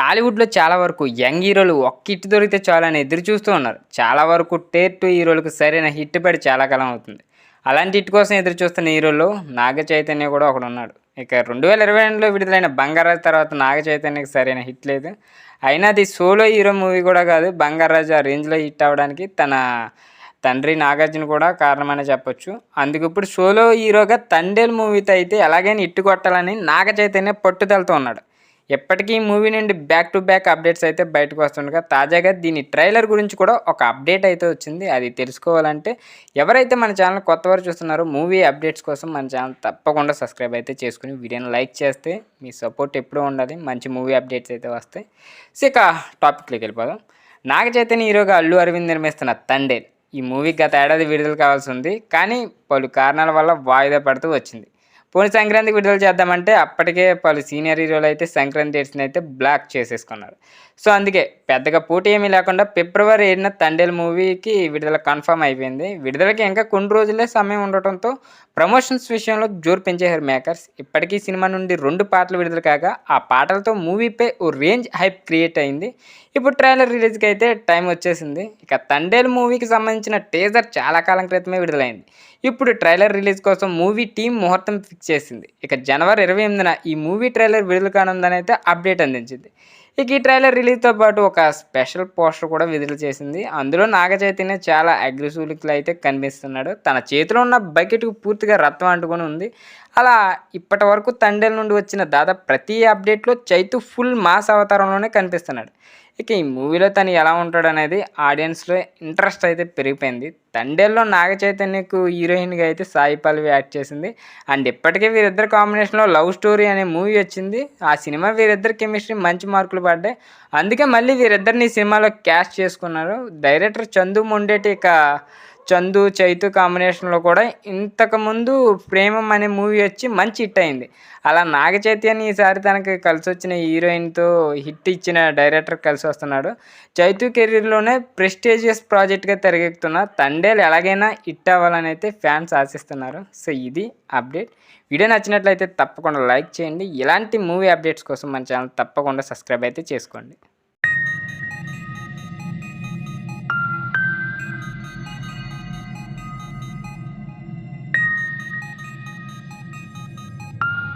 టాలీవుడ్‌లో చాలా వరకు యంగ్ హీరోలు ఒక్క హిట్ దొరికితే చాలని ఎదురు చూస్తూ ఉన్నారు. చాలా వరకు టైర్ 2 హీరోలకు సరైన హిట్ పడి చాలా కాలం అవుతుంది. అలాంటి హిట్ కోసం ఎదురు చూస్తున్న హీరోల్లో నాగ చైతన్య కూడా ఒకడున్నాడు. ఇక 2022లో విడుదలైన 'బంగారాజు' తర్వాత నాగ చైతన్యకి సరైన హిట్ లేదు. అయినా అది సోలో హీరో మూవీ కూడా కాదు. 'బంగారాజు' ఆ రేంజ్‌లో హిట్ అవ్వడానికి తన తండ్రి నాగార్జున కూడా కారణమనే చెప్పొచ్చు. అందుకు ఇప్పుడు సోలో హీరోగా 'తండేల్' మూవీతో అయితే ఎలాగైనా హిట్ కొట్టాలని నాగ చైతన్య పట్టుదలతో ఉన్నాడు. ఇప్పటికీ ఈ మూవీ నుండి బ్యాక్ టు బ్యాక్ అప్డేట్స్ అయితే బయటకు వస్తుండగా తాజాగా దీని ట్రైలర్ గురించి కూడా ఒక అప్డేట్ అయితే వచ్చింది. అది తెలుసుకోవాలంటే ఎవరైతే మన ఛానల్ కొత్తవారు చూస్తున్నారో మూవీ అప్డేట్స్ కోసం మన ఛానల్ తప్పకుండా సబ్స్క్రైబ్ అయితే చేసుకుని వీడియోని లైక్ చేస్తే మీ సపోర్ట్ ఎప్పుడూ ఉండాలి. మంచి మూవీ అప్డేట్స్ అయితే వస్తాయి. సో ఇక టాపిక్లోకి వెళ్ళిపోదాం. నాగ చైతన్య హీరోగా అల్లు అరవింద్ నిర్మిస్తున్న 'తండేల్' ఈ మూవీ గత ఏడాది విడుదల కావాల్సి ఉంది. కానీ పలు కారణాల వల్ల వాయిదా పడుతూ వచ్చింది. పోయిన సంక్రాంతికి విడుదల చేద్దామంటే అప్పటికే పలు సీనియర్ హీరోలు అయితే సంక్రాంతి డేట్స్ని అయితే బ్లాక్ చేసేసుకున్నారు. సో అందుకే పెద్దగా పోటీ ఏమీ లేకుండా ఫిబ్రవరి 7న 'తండేల్' మూవీకి విడుదల కన్ఫర్మ్ అయిపోయింది. విడుదలకి ఇంకా కొన్ని రోజులే సమయం ఉండటంతో ప్రమోషన్స్ విషయంలో జోరు పెంచేశారు మేకర్స్. ఇప్పటికీ సినిమా నుండి 2 పాటలు విడుదల కాగా ఆ పాటలతో మూవీపై ఓ రేంజ్ హైప్ క్రియేట్ అయింది. ఇప్పుడు ట్రైలర్ రిలీజ్కి అయితే టైం వచ్చేసింది. ఇక 'తండేల్' మూవీకి సంబంధించిన టీజర్ చాలా కాలం క్రితమే విడుదలైంది. ఇప్పుడు ట్రైలర్ రిలీజ్ కోసం మూవీ టీం ముహూర్తం ఫిక్స్ చేసింది. ఇక జనవరి 28న ఈ మూవీ ట్రైలర్ విడుదల కానుందని అయితే అప్డేట్ అందించింది. ఇక ఈ ట్రైలర్ రిలీజ్తో పాటు ఒక స్పెషల్ పోస్టర్ కూడా విడుదల చేసింది. అందులో నాగ చైతన్య చాలా అగ్రెసివ్ లుక్లో అయితే కనిపిస్తున్నాడు. తన చేతిలో ఉన్న బకెట్కు పూర్తిగా రక్తం అంటుకొని ఉంది. అలా ఇప్పటి వరకు 'తండేల్' నుండి వచ్చిన దాదాపు ప్రతి అప్డేట్లో చైతు ఫుల్ మాస్ అవతారంలోనే కనిపిస్తున్నాడు. ఇక ఈ మూవీలో తను ఎలా ఉంటాడనేది ఆడియన్స్లో ఇంట్రెస్ట్ అయితే పెరిగిపోయింది. 'తండేల్'లో నాగ చైతన్యకు హీరోయిన్గా అయితే సాయి పల్లవి యాక్ట్ చేసింది. అండ్ ఇప్పటికే వీరిద్దరి కాంబినేషన్లో 'లవ్ స్టోరీ' అనే మూవీ వచ్చింది. ఆ సినిమా వీరిద్దరి కెమిస్ట్రీ మంచి మార్కులు పడ్డాయి. అందుకే మళ్ళీ వీరిద్దరిని సినిమాలో క్యాస్ట్ చేసుకున్నారు. డైరెక్టర్ చందు మొండేటి ఇక చందు చైతు కాంబినేషన్లో కూడా ఇంతకుముందు 'ప్రేమం' అనే మూవీ వచ్చి మంచి హిట్ అయింది. అలా నాగ చైతన్య ఈసారి తనకి కలిసి వచ్చిన హీరోయిన్తో హిట్ ఇచ్చిన డైరెక్టర్ కలిసి వస్తున్నాడు. చైతు కెరీర్లోనే ప్రెస్టీజియస్ ప్రాజెక్ట్గా తెరకెక్కుతున్న 'తండేల్' ఎలాగైనా హిట్ అవ్వాలని అయితే ఫ్యాన్స్ ఆశిస్తున్నారు. సో ఇది అప్డేట్. వీడియో నచ్చినట్లయితే తప్పకుండా లైక్ చేయండి. ఇలాంటి మూవీ అప్డేట్స్ కోసం మన ఛానల్ తప్పకుండా సబ్స్క్రైబ్ అయితే చేసుకోండి.